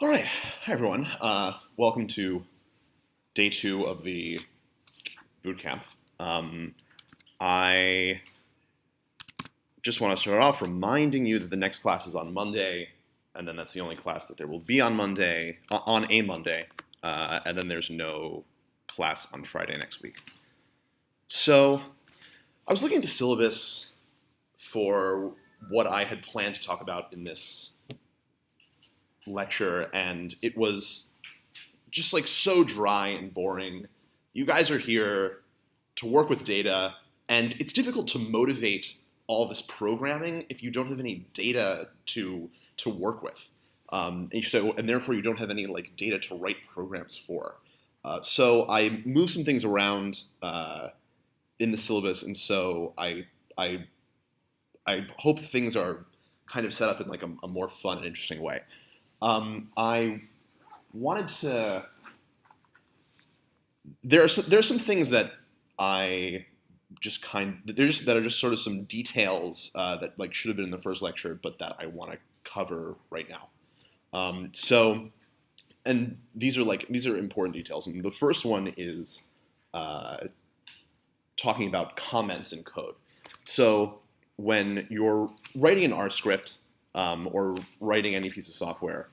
All right. Hi, everyone. Welcome to day 2 of the bootcamp. I just want to start off reminding you that the next class is on Monday, and then that's the only class that there will be on Monday, on a Monday, and then there's no class on Friday next week. So I was looking at the syllabus for what I had planned to talk about in this lecture, and it was just like so dry and boring. You guys are here to work with data, and it's difficult to motivate all this programming if you don't have any data to work with. And therefore you don't have any like data to write programs for. So I moved some things around in the syllabus, and so I hope things are kind of set up in like a more fun and interesting way. I wanted to. There are some things that I just that are just sort of some details that like should have been in the first lecture, but that I want to cover right now. And these are important details. And the first one is talking about comments in code. So when you're writing an R script or writing any piece of software,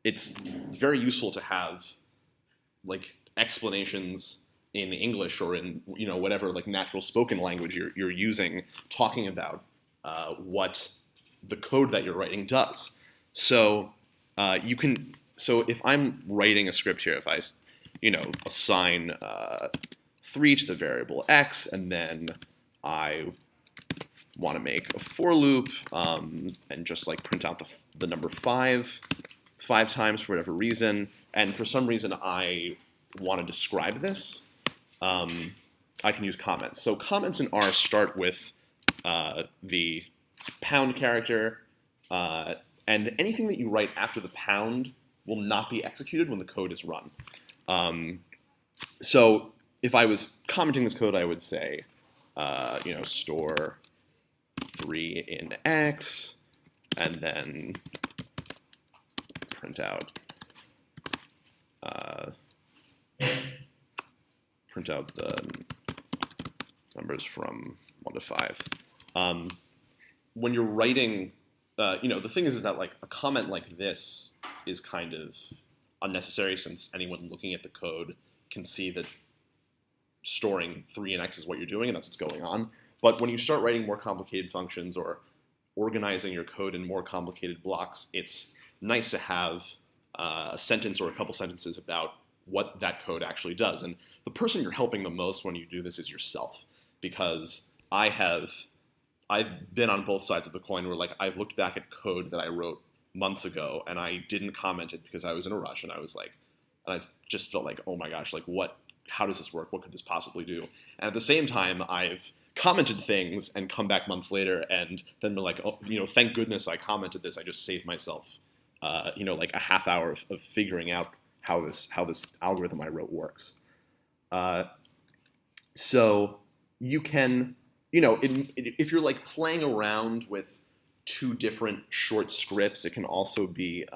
it's very useful to have like explanations in English or in whatever like natural spoken language you're using, talking about what the code that you're writing does. So if I'm writing a script here, if I assign 3 to the variable x, and then I want to make a for loop and just like print out the number 5 times for whatever reason, and for some reason I want to describe this, I can use comments. So comments in R start with the pound character, and anything that you write after the pound will not be executed when the code is run. So if I was commenting this code, I would say, store 3 in x, and then print out the numbers from 1 to 5. When you're writing, the thing is that like a comment like this is kind of unnecessary, since anyone looking at the code can see that storing 3 in x is what you're doing, and that's what's going on. But when you start writing more complicated functions or organizing your code in more complicated blocks, it's nice to have a sentence or a couple sentences about what that code actually does. And the person you're helping the most when you do this is yourself, because I've been on both sides of the coin where like I've looked back at code that I wrote months ago and I didn't comment it because I was in a rush, and I just felt like, oh my gosh, like how does this work? What could this possibly do? And at the same time, I've commented things and come back months later and then been like, oh, thank goodness I commented this. I just saved myself, like a half hour of figuring out how this algorithm I wrote works. So you can, if you're like playing around with 2 different short scripts, it can also be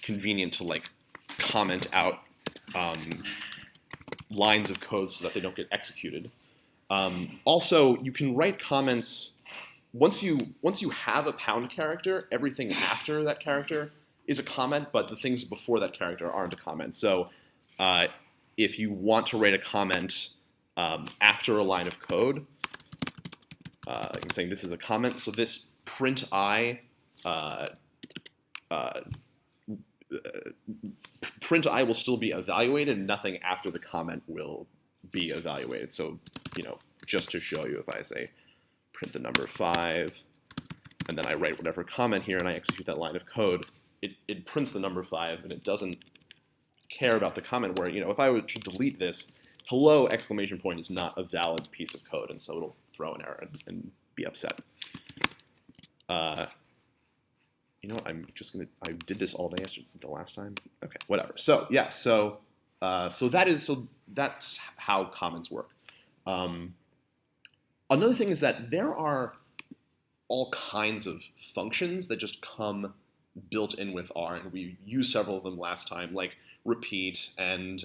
convenient to like comment out lines of code so that they don't get executed. Also, you can write comments once you have a pound character. Everything after that character is a comment, but the things before that character aren't a comment. So if you want to write a comment after a line of code, I'm saying this is a comment. So this print I will still be evaluated, and nothing after the comment will be evaluated. So, just to show you, if I say print the number 5, and then I write whatever comment here and I execute that line of code, it prints the number 5, and it doesn't care about the comment where, if I were to delete this, hello exclamation point is not a valid piece of code, and so it'll throw an error and be upset. I did this all day the last time. Okay, whatever. So yeah, so that's how comments work. Another thing is that there are all kinds of functions that just come built in with R, and we used several of them last time, like repeat and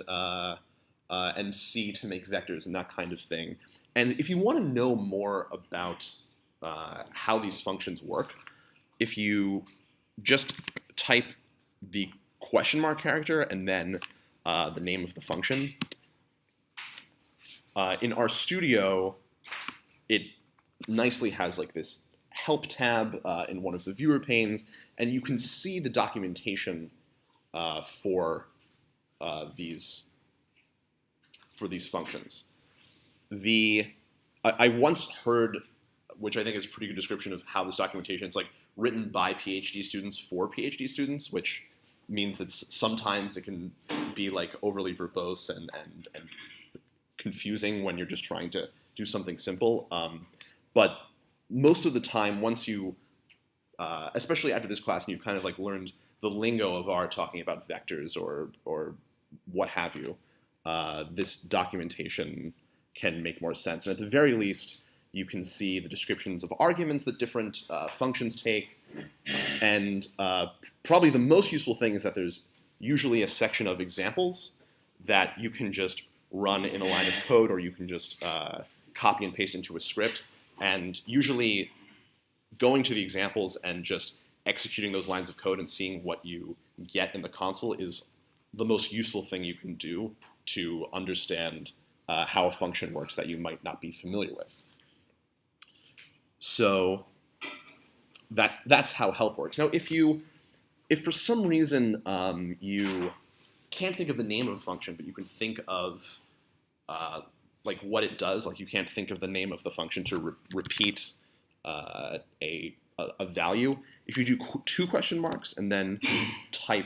C to make vectors and that kind of thing. And if you want to know more about how these functions work, if you just type the question mark character and then the name of the function, in RStudio, it nicely has like this help tab in one of the viewer panes, and you can see the documentation for these functions. I once heard, which I think is a pretty good description of how this documentation is like written by PhD students for PhD students, which means that sometimes it can be like overly verbose and confusing when you're just trying to do something simple. But most of the time, once you, especially after this class, and you've kind of like learned the lingo of R talking about vectors or what have you, this documentation can make more sense. And at the very least, you can see the descriptions of arguments that different functions take. And probably the most useful thing is that there's usually a section of examples that you can just run in a line of code, or you can just copy and paste into a script. And usually going to the examples and just executing those lines of code and seeing what you get in the console is the most useful thing you can do to understand how a function works that you might not be familiar with. So that's how help works. Now, if for some reason you can't think of the name of a function, but you can think of like what it does, like you can't think of the name of the function to repeat a value, if you do 2 question marks and then type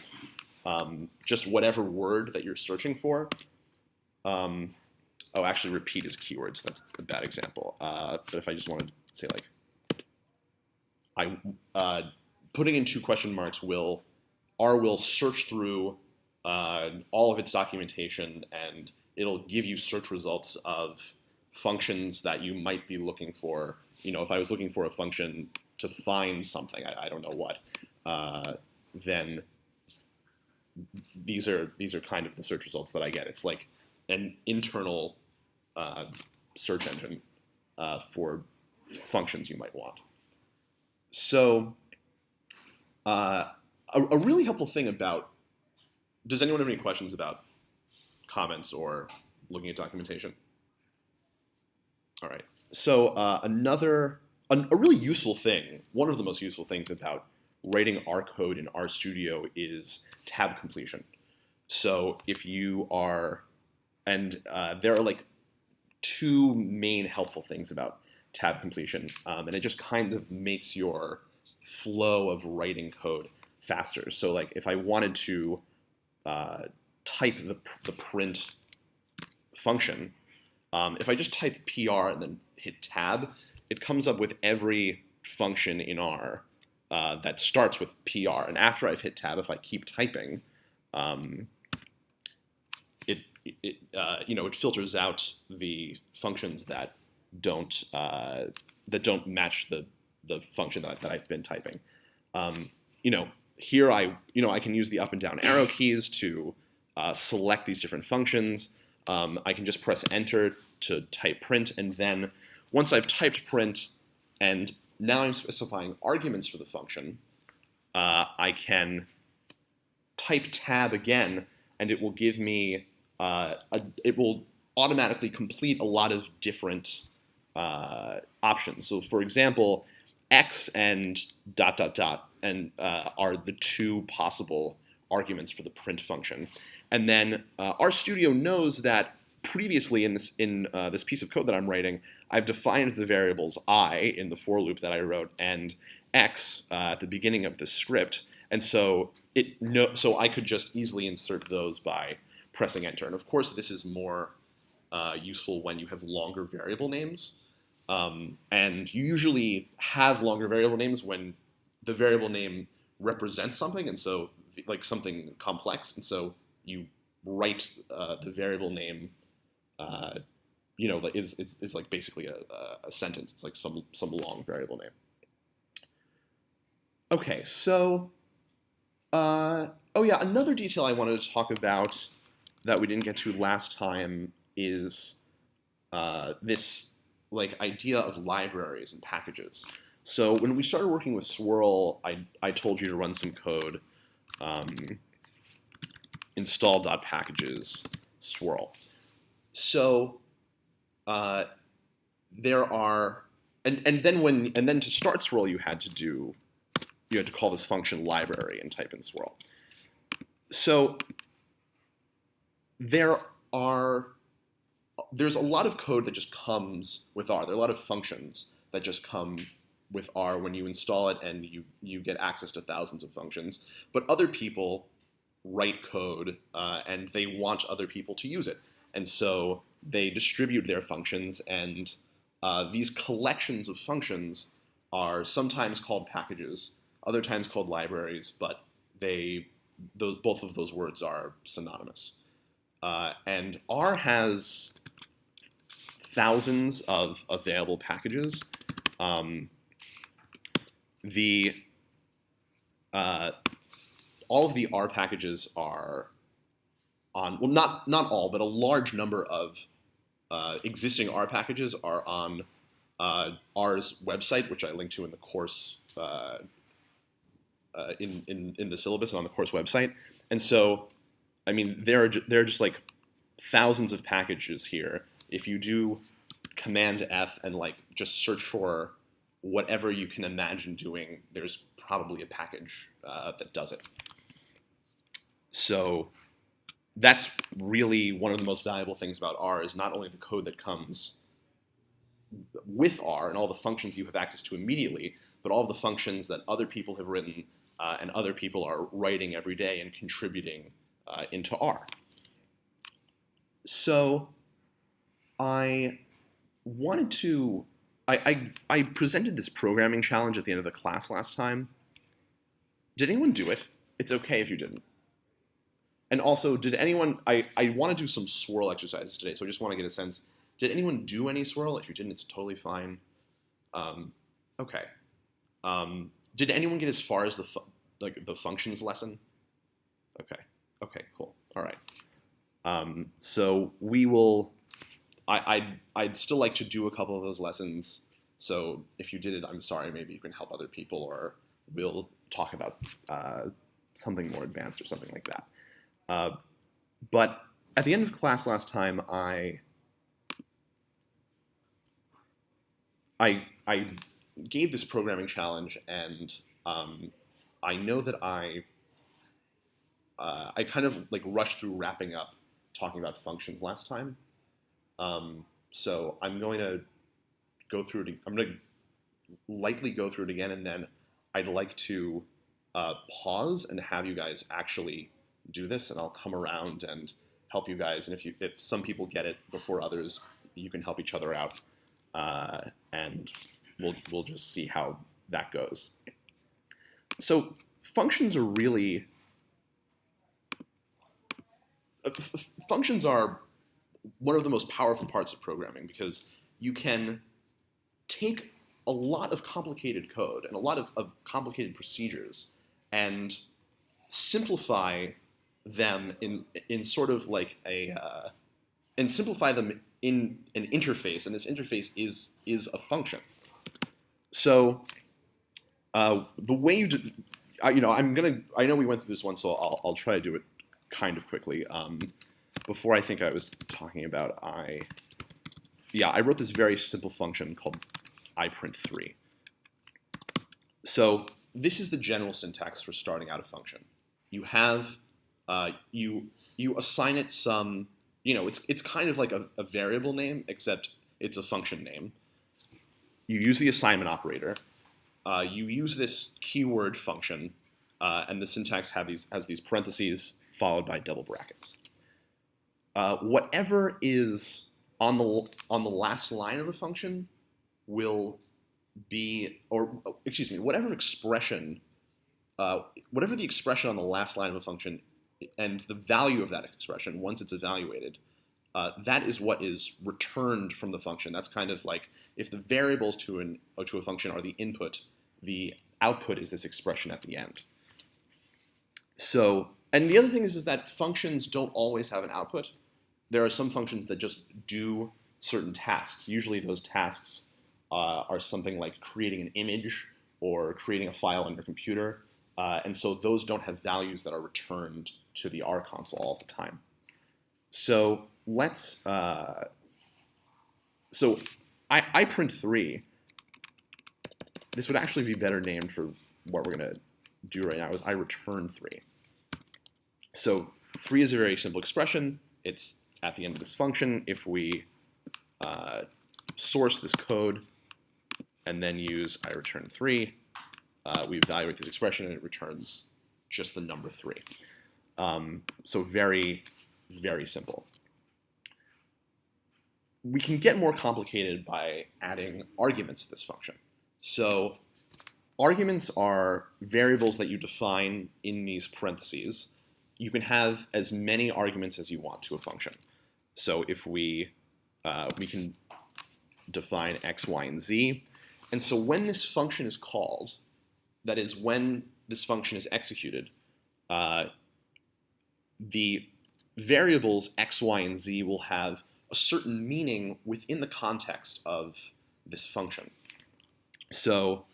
just whatever word that you're searching for. Oh, actually, repeat is keywords. That's a bad example. But if I just want to say like, putting in 2 question marks R will search through all of its documentation, and it'll give you search results of functions that you might be looking for. You know, if I was looking for a function to find something, I don't know what, then these are kind of the search results that I get. It's like an internal search engine for functions you might want. So a really helpful thing about, does anyone have any questions about comments or looking at documentation? All right. So a really useful thing, one of the most useful things about writing R code in RStudio is tab completion. So if you are, and there are like 2 main helpful things about tab completion, and it just kind of makes your flow of writing code faster. So like if I wanted to type the print function, if I just type PR and then hit tab, it comes up with every function in R that starts with PR. And after I've hit tab, if I keep typing, it filters out the functions that don't match the function that I've been typing. Here I can use the up and down arrow keys to select these different functions. I can just press enter to type print, and then once I've typed print and now I'm specifying arguments for the function, I can type tab again, and it will give me it will automatically complete a lot of different options. So for example, X and ... and are the 2 possible arguments for the print function. And then RStudio knows that previously in this piece of code that I'm writing, I've defined the variables I in the for loop that I wrote and X at the beginning of the script. And so so I could just easily insert those by pressing enter. And of course, this is more useful when you have longer variable names. And you usually have longer variable names when the variable name represents something, and so like something complex, and so you write the variable name, is like basically a sentence. It's like some long variable name. Okay, so Oh yeah, another detail I wanted to talk about that we didn't get to last time is this like idea of libraries and packages. So when we started working with Swirl, I told you to run some code, um, install.packages swirl. So uh, there are and then to start Swirl you had to call this function library and type in swirl. So there are there's a lot of code that just comes with R. There are a lot of functions that just come with R when you install it, and you get access to thousands of functions. But other people write code and they want other people to use it, and so they distribute their functions, and these collections of functions are sometimes called packages, other times called libraries, but both of those words are synonymous. And R has thousands of available packages. The all of the R packages are on, well, not all, but a large number of existing R packages are on R's website, which I linked to in the course in the syllabus and on the course website. And so, I mean, there are just like thousands of packages here. If you do Command F and like just search for whatever you can imagine doing, there's probably a package that does it. So that's really one of the most valuable things about R, is not only the code that comes with R and all the functions you have access to immediately, but all of the functions that other people have written and other people are writing every day and contributing into R. So I wanted to, I presented this programming challenge at the end of the class last time. Did anyone do it? It's okay if you didn't. And also, did anyone, I want to do some swirl exercises today, so I just want to get a sense, did anyone do any swirl? If you didn't, it's totally fine. Okay. Did anyone get as far as the functions lesson? Okay. Okay, cool. All right. So we will, I'd still like to do a couple of those lessons. So if you did it, I'm sorry, maybe you can help other people, or we'll talk about something more advanced or something like that. But at the end of class last time, I gave this programming challenge, and I know that I kind of like rushed through wrapping up talking about functions last time. So I'm going to go through it. I'm going to likely go through it again, and then I'd like to pause and have you guys actually do this, and I'll come around and help you guys. And if some people get it before others, you can help each other out, and we'll just see how that goes. So functions are really functions are one of the most powerful parts of programming, because you can take a lot of complicated code and a lot of complicated procedures and simplify them in sort of like and simplify them in an interface, and this interface is a function. So the way you do, I know we went through this once, so I'll try to do it kind of quickly. Before, I think I was talking about I wrote this very simple function called iprint3. So this is the general syntax for starting out a function. You have you assign it some, it's kind of like a variable name, except it's a function name. You use the assignment operator. You use this keyword function, and the syntax has these parentheses followed by double brackets. Whatever is on the last line of a function will be, whatever expression, whatever the expression on the last line of a function and the value of that expression once it's evaluated, that is what is returned from the function. That's kind of like if the variables to a function are the input, the output is this expression at the end. So, and the other thing is that functions don't always have an output. There are some functions that just do certain tasks. Usually those tasks are something like creating an image or creating a file on your computer. And so those don't have values that are returned to the R console all the time. So let's, so I print 3. This would actually be better named for what we're going to do right now is I return 3. So 3 is a very simple expression. It's at the end of this function. If we source this code and then use I return 3, we evaluate this expression and it returns just the number 3. So very, very simple. We can get more complicated by adding arguments to this function. So arguments are variables that you define in these parentheses. You can have as many arguments as you want to a function. So if we can define x, y, and z. And so when this function is called, that is when this function is executed, the variables x, y, and z will have a certain meaning within the context of this function. So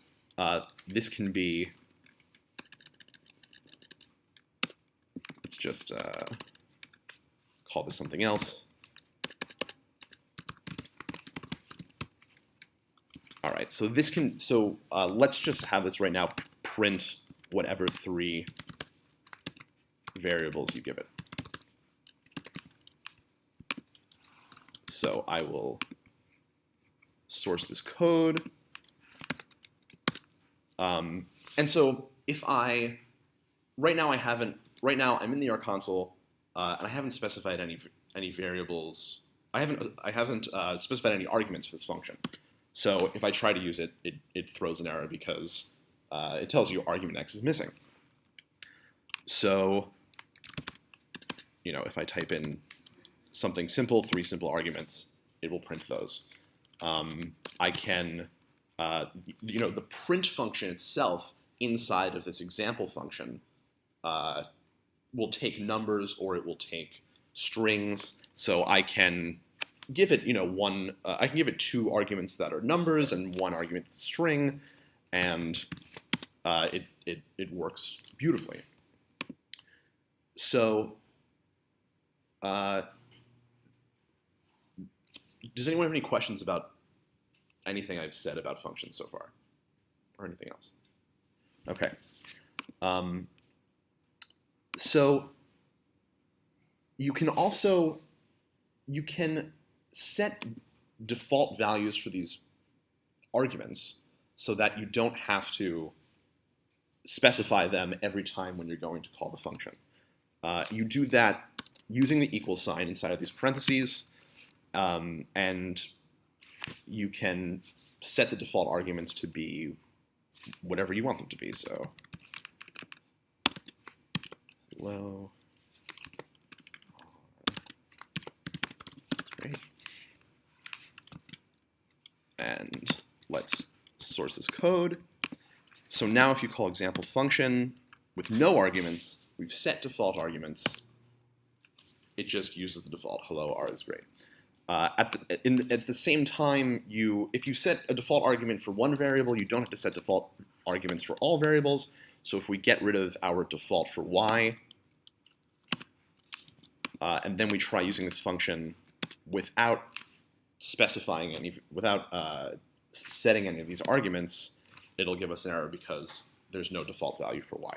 this can be, let's just call this something else. All right, so this can, so let's just have this right now print whatever 3 variables you give it. So I will source this code. And so if I, right now I'm in the R console and I haven't specified any variables. I haven't specified any arguments for this function. So if I try to use it, it throws an error because it tells you argument x is missing. So, you know, if I type in something simple, 3 simple arguments, it will print those. I can, you know, the print function itself inside of this example function will take numbers or it will take strings. So I can give it, you know, I can give it 2 arguments that are numbers and 1 argument that's string, and it works beautifully. So, does anyone have any questions about anything I've said about functions so far, or anything else? Okay. So you can set default values for these arguments so that you don't have to specify them every time when you're going to call the function. You do that using the equal sign inside of these parentheses, and you can set the default arguments to be whatever you want them to be. So hello. Great. And let's source this code. So now if you call example function with no arguments, we've set default arguments. It just uses the default hello, R is great. At the same time, if you set a default argument for one variable, you don't have to set default arguments for all variables. So if we get rid of our default for y, and then we try using this function without specifying without setting any of these arguments, it'll give us an error because there's no default value for y.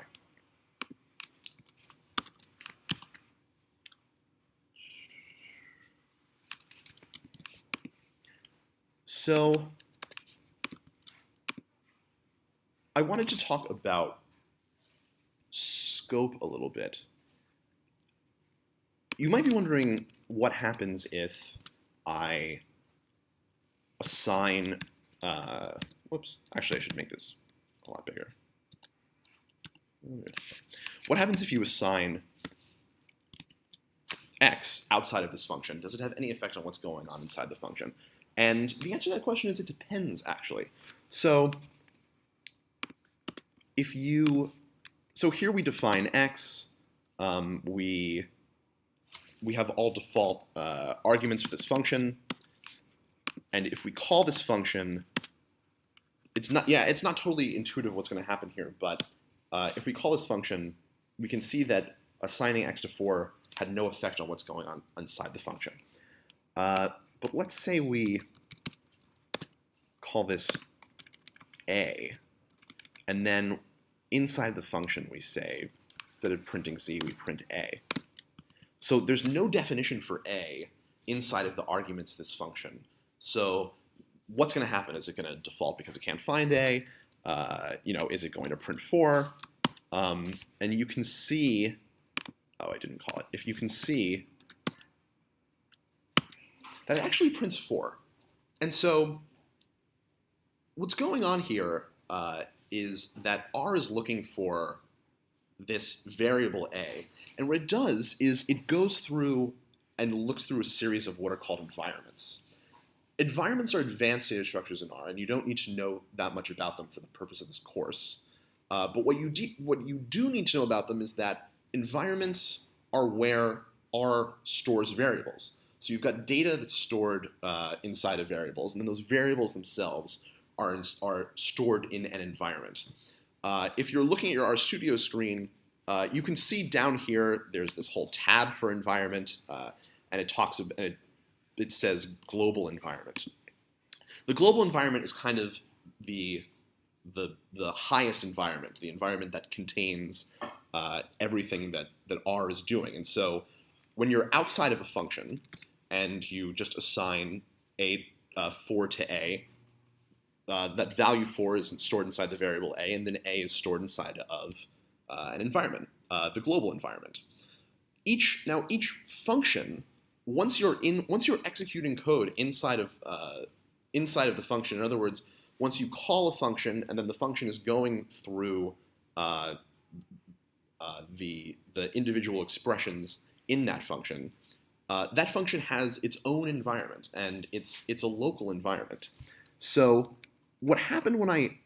So I wanted to talk about scope a little bit. You might be wondering what happens if I assign, whoops, actually I should make this a lot bigger. What happens if you assign x outside of this function? Does it have any effect on what's going on inside the function? And the answer to that question is it depends, actually. So if you So here we define x. We have all default arguments for this function, and if we call this function, it's not totally intuitive what's going to happen here, but if we call this function, we can see that assigning x to 4 had no effect on what's going on inside the function. But let's say we call this a, and then inside the function we say, instead of printing c, we print a. So there's no definition for a inside of the arguments of this function. So what's going to happen? Is it going to default because it can't find a? Is it going to print 4? And you can see, oh, I didn't call it. If you can see that it actually prints 4. And so what's going on here is that R is looking for this variable a, and what it does is it goes through and looks through a series of what are called environments. Environments are advanced data structures in R, and you don't need to know that much about them for the purpose of this course. But what you do need to know about them is that environments are where R stores variables. So you've got data that's stored inside of variables, and then those variables themselves are stored in an environment. If you're looking at your RStudio screen, you can see down here there's this whole tab for environment, and it says global environment. The global environment is kind of the highest environment, the environment that contains everything that R is doing. And so when you're outside of a function and you just assign 4 to a, that value 4 is stored inside the variable a, and then a is stored inside of an environment, the global environment. Each function, once you're executing code inside of the function, in other words, once you call a function and then the function is going through the individual expressions in that function has its own environment, and it's a local environment. So what happened when I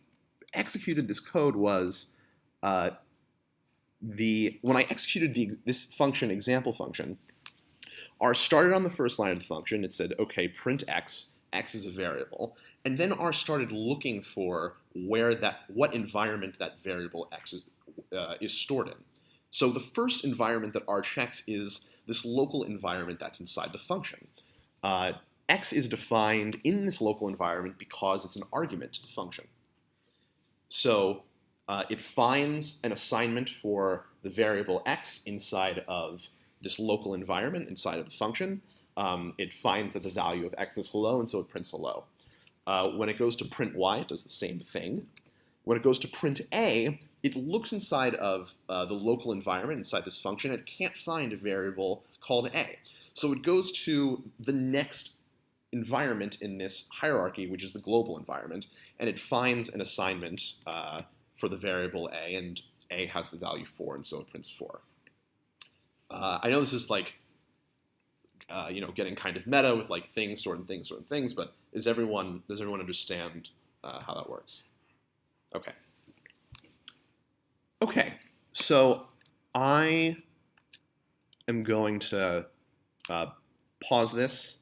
executed this code was when I executed this function, example function, R started on the first line of the function. It said, okay, print x. X is a variable. And then R started looking for what environment that variable x is stored in. So the first environment that R checks is this local environment that's inside the function. X is defined in this local environment because it's an argument to the function. So it finds an assignment for the variable x inside of this local environment inside of the function. It finds that the value of x is hello, and so it prints hello. When it goes to print y, it does the same thing. When it goes to print a, it looks inside of the local environment inside this function. It can't find a variable called a. So it goes to the next environment in this hierarchy, which is the global environment, and it finds an assignment for the variable a, and a has the value 4, and so it prints 4. I know this is like, getting kind of meta with like things sorting things, but does everyone understand how that works? Okay. Okay, so I am going to pause this